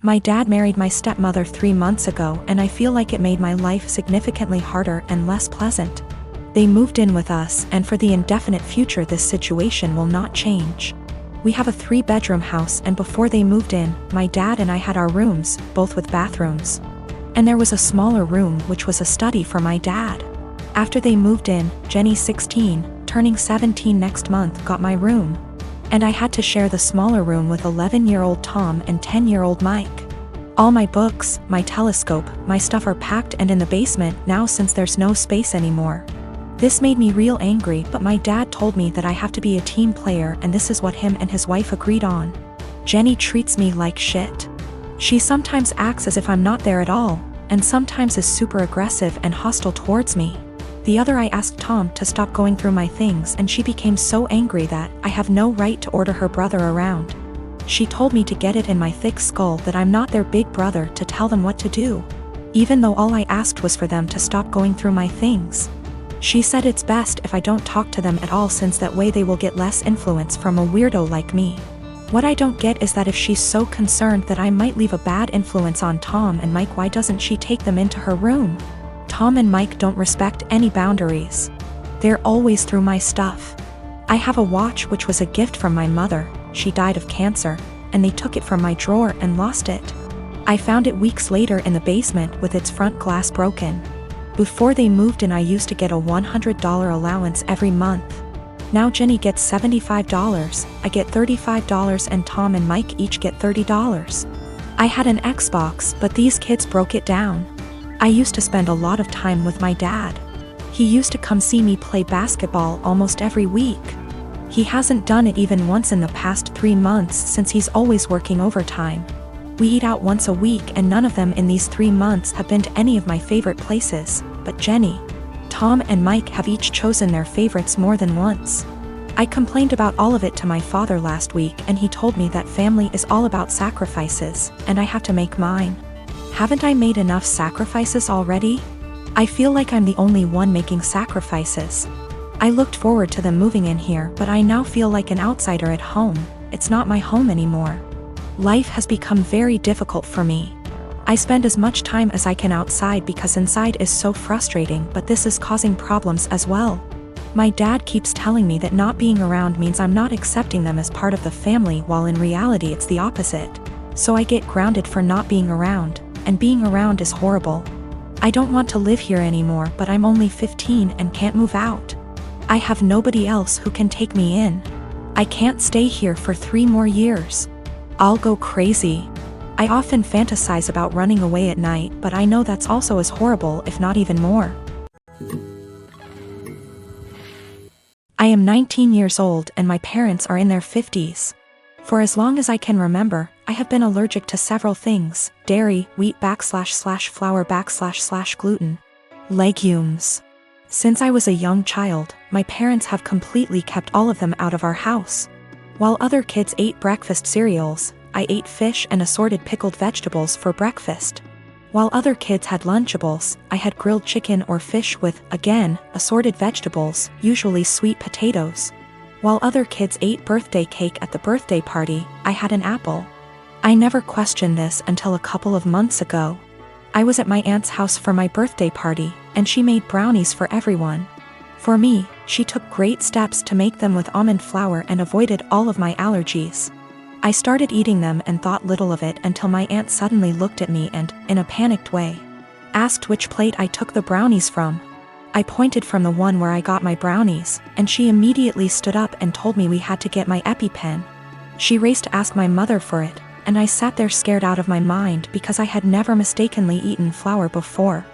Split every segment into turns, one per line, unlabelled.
My dad married my stepmother 3 months ago, and I feel like it made my life significantly harder and less pleasant. They moved in with us, and for the indefinite future this situation will not change. We have a 3-bedroom house, and before they moved in, my dad and I had our rooms, both with bathrooms. And there was a smaller room which was a study for my dad. After they moved in, Jenny, 16, turning 17 next month, got my room. And I had to share the smaller room with 11-year-old Tom and 10-year-old Mike. All my books, my telescope, my stuff are packed and in the basement now since there's no space anymore. This made me real angry, but my dad told me that I have to be a team player, and this is what him and his wife agreed on. Jenny treats me like shit. She sometimes acts as if I'm not there at all, and sometimes is super aggressive and hostile towards me. The other I asked Tom to stop going through my things, and she became so angry that I have no right to order her brother around. She told me to get it in my thick skull that I'm not their big brother to tell them what to do, even though all I asked was for them to stop going through my things. She said it's best if I don't talk to them at all, since that way they will get less influence from a weirdo like me. What I don't get is that if she's so concerned that I might leave a bad influence on Tom and Mike, why doesn't she take them into her room? Tom and Mike don't respect any boundaries. They're always through my stuff. I have a watch which was a gift from my mother. She died of cancer, and they took it from my drawer and lost it. I found it weeks later in the basement with its front glass broken. Before they moved in, I used to get a $100 allowance every month. Now Jenny gets $75, I get $35, and Tom and Mike each get $30. I had an Xbox, but these kids broke it down. I used to spend a lot of time with my dad. He used to come see me play basketball almost every week. He hasn't done it even once in the past 3 months since he's always working overtime. We eat out once a week, and none of them in these 3 months have been to any of my favorite places, but Jenny, Tom and Mike have each chosen their favorites more than once. I complained about all of it to my father last week, and he told me that family is all about sacrifices, and I have to make mine. Haven't I made enough sacrifices already? I feel like I'm the only one making sacrifices. I looked forward to them moving in here, but I now feel like an outsider at home. It's not my home anymore. Life has become very difficult for me. I spend as much time as I can outside because inside is so frustrating, but this is causing problems as well. My dad keeps telling me that not being around means I'm not accepting them as part of the family, while in reality it's the opposite. So I get grounded for not being around, and being around is horrible. I don't want to live here anymore, but I'm only 15 and can't move out. I have nobody else who can take me in. I can't stay here for 3 more years. I'll go crazy. I often fantasize about running away at night, but I know that's also as horrible, if not even more. I am 19 years old and my parents are in their 50s. For as long as I can remember, I have been allergic to several things: dairy, wheat / flour / gluten, legumes. Since I was a young child, my parents have completely kept all of them out of our house. While other kids ate breakfast cereals, I ate fish and assorted pickled vegetables for breakfast. While other kids had Lunchables, I had grilled chicken or fish with, again, assorted vegetables, usually sweet potatoes. While other kids ate birthday cake at the birthday party, I had an apple. I never questioned this until a couple of months ago. I was at my aunt's house for my birthday party, and she made brownies for everyone. For me, she took great steps to make them with almond flour and avoided all of my allergies. I started eating them and thought little of it until my aunt suddenly looked at me and, in a panicked way, asked which plate I took the brownies from. I pointed from the one where I got my brownies, and she immediately stood up and told me we had to get my EpiPen. She raced to ask my mother for it, and I sat there scared out of my mind because I had never mistakenly eaten flour before.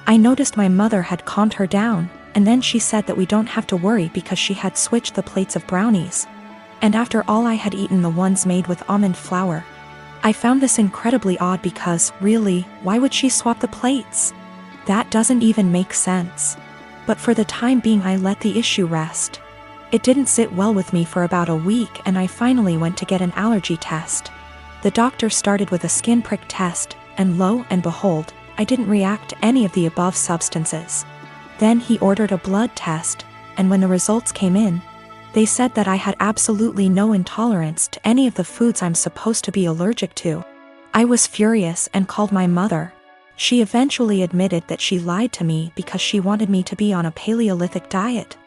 I noticed my mother had calmed her down, and then she said that we don't have to worry because she had switched the plates of brownies. And after all, I had eaten the ones made with almond flour. I found this incredibly odd because, really, why would she swap the plates? That doesn't even make sense. But for the time being, I let the issue rest. It didn't sit well with me for about a week, and I finally went to get an allergy test. The doctor started with a skin prick test, and lo and behold, I didn't react to any of the above substances. Then he ordered a blood test, and when the results came in, they said that I had absolutely no intolerance to any of the foods I'm supposed to be allergic to. I was furious and called my mother. She eventually admitted that she lied to me because she wanted me to be on a Paleolithic diet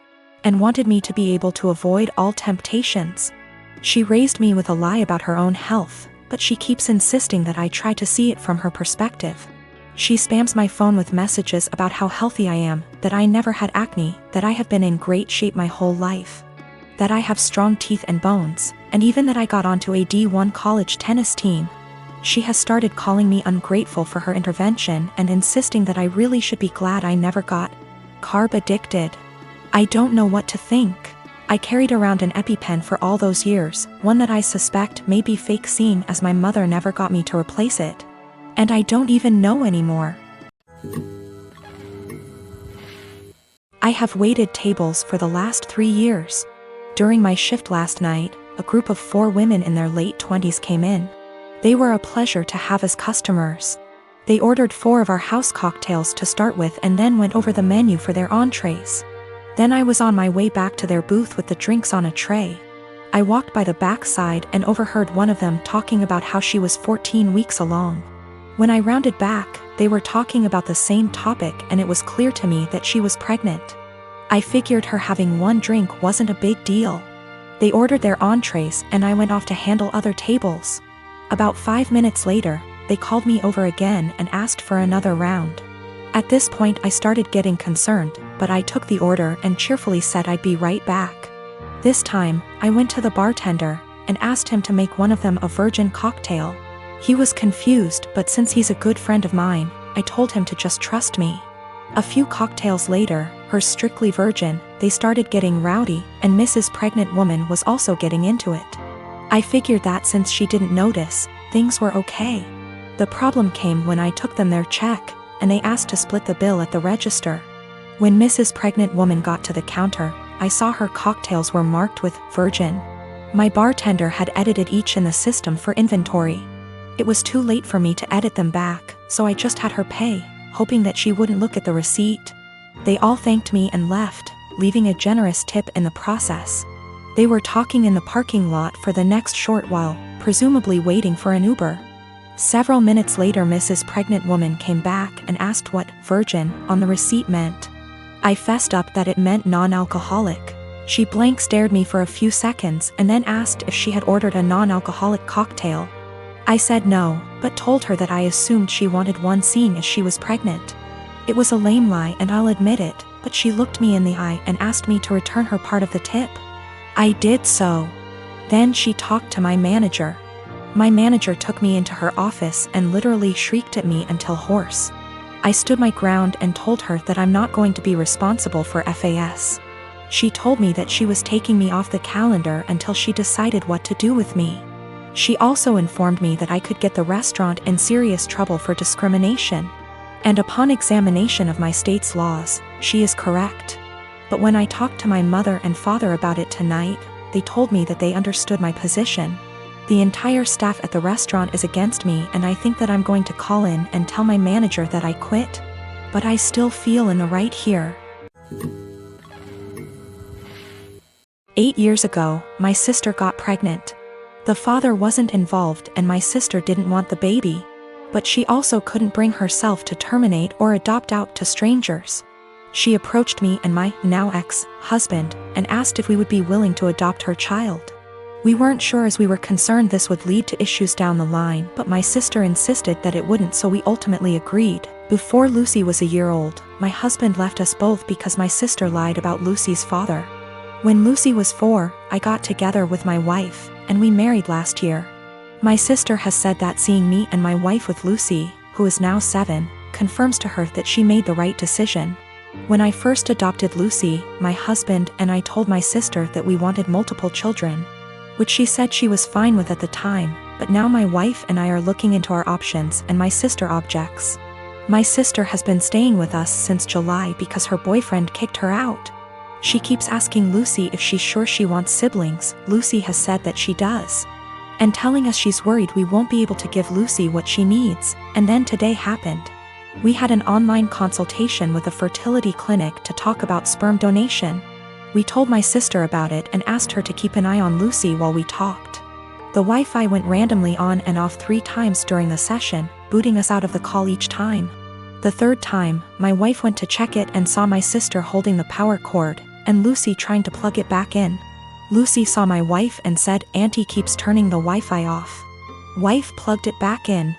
and wanted me to be able to avoid all temptations. She raised me with a lie about her own health, but she keeps insisting that I try to see it from her perspective. She spams my phone with messages about how healthy I am, that I never had acne, that I have been in great shape my whole life, that I have strong teeth and bones, and even that I got onto a D1 college tennis team. She has started calling me ungrateful for her intervention and insisting that I really should be glad I never got carb addicted. I don't know what to think. I carried around an EpiPen for all those years, one that I suspect may be fake, seeing as my mother never got me to replace it. And I don't even know anymore. I have waited tables for the last 3 years. During my shift last night, a group of 4 women in their late 20s came in. They were a pleasure to have as customers. They ordered 4 of our house cocktails to start with and then went over the menu for their entrees. Then I was on my way back to their booth with the drinks on a tray. I walked by the back side and overheard one of them talking about how she was 14 weeks along. When I rounded back, they were talking about the same topic, and it was clear to me that she was pregnant. I figured her having 1 drink wasn't a big deal. They ordered their entrees and I went off to handle other tables. About 5 minutes later, they called me over again and asked for another round. At this point I started getting concerned, but I took the order and cheerfully said I'd be right back. This time, I went to the bartender and asked him to make one of them a virgin cocktail. He was confused, but since he's a good friend of mine, I told him to just trust me. A few cocktails later, hers strictly virgin, they started getting rowdy, and Mrs. Pregnant Woman was also getting into it. I figured that since she didn't notice, things were okay. The problem came when I took them their check, and they asked to split the bill at the register. When Mrs. Pregnant Woman got to the counter, I saw her cocktails were marked with virgin. My bartender had edited each in the system for inventory. It was too late for me to edit them back, so I just had her pay, hoping that she wouldn't look at the receipt. They all thanked me and left, leaving a generous tip in the process. They were talking in the parking lot for the next short while, presumably waiting for an Uber. Several minutes later, Mrs. Pregnant Woman came back and asked what virgin on the receipt meant. I fessed up that it meant non-alcoholic. She blank stared me for a few seconds and then asked if she had ordered a non-alcoholic cocktail. I said no, but told her that I assumed she wanted one, seeing as she was pregnant. It was a lame lie, and I'll admit it, but she looked me in the eye and asked me to return her part of the tip. I did so. Then she talked to my manager. My manager took me into her office and literally shrieked at me until hoarse. I stood my ground and told her that I'm not going to be responsible for FAS. She told me that she was taking me off the calendar until she decided what to do with me. She also informed me that I could get the restaurant in serious trouble for discrimination. And upon examination of my state's laws, she is correct. But when I talked to my mother and father about it tonight, they told me that they understood my position. The entire staff at the restaurant is against me, and I think that I'm going to call in and tell my manager that I quit. But I still feel in the right here. 8 years ago, my sister got pregnant. The father wasn't involved and my sister didn't want the baby. But she also couldn't bring herself to terminate or adopt out to strangers. She approached me and my now ex-husband and asked if we would be willing to adopt her child. We weren't sure, as we were concerned this would lead to issues down the line, but my sister insisted that it wouldn't, so we ultimately agreed. Before Lucy was a year old, my husband left us both because my sister lied about Lucy's father. When Lucy was 4, I got together with my wife, and we married last year. My sister has said that seeing me and my wife with Lucy, who is now 7, confirms to her that she made the right decision. When I first adopted Lucy, my husband and I told my sister that we wanted multiple children, which she said she was fine with at the time, but now my wife and I are looking into our options and my sister objects. My sister has been staying with us since July because her boyfriend kicked her out. She keeps asking Lucy if she's sure she wants siblings. Lucy has said that she does, and telling us she's worried we won't be able to give Lucy what she needs, and then today happened. We had an online consultation with a fertility clinic to talk about sperm donation. We told my sister about it and asked her to keep an eye on Lucy while we talked. The Wi-Fi went randomly on and off 3 times during the session, booting us out of the call each time. The 3rd time, my wife went to check it and saw my sister holding the power cord, and Lucy trying to plug it back in. Lucy saw my wife and said, "Auntie keeps turning the Wi-Fi off." Wife plugged it back in,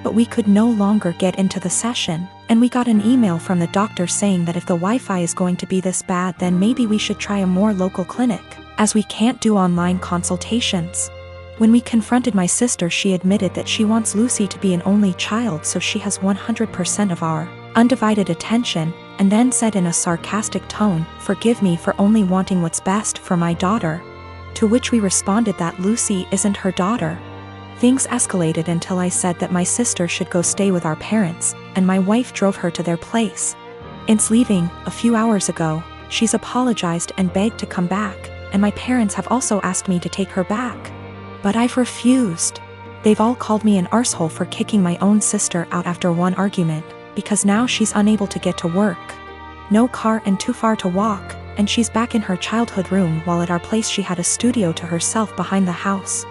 but we could no longer get into the session, and we got an email from the doctor saying that if the Wi-Fi is going to be this bad, then maybe we should try a more local clinic, as we can't do online consultations. When we confronted my sister, she admitted that she wants Lucy to be an only child, so she has 100% of our undivided attention, and then said in a sarcastic tone, "Forgive me for only wanting what's best for my daughter." To which we responded that Lucy isn't her daughter. Things escalated until I said that my sister should go stay with our parents, and my wife drove her to their place. Since leaving, a few hours ago, she's apologized and begged to come back, and my parents have also asked me to take her back. But I've refused. They've all called me an arsehole for kicking my own sister out after one argument, because now she's unable to get to work. No car and too far to walk, and she's back in her childhood room while at our place she had a studio to herself behind the house.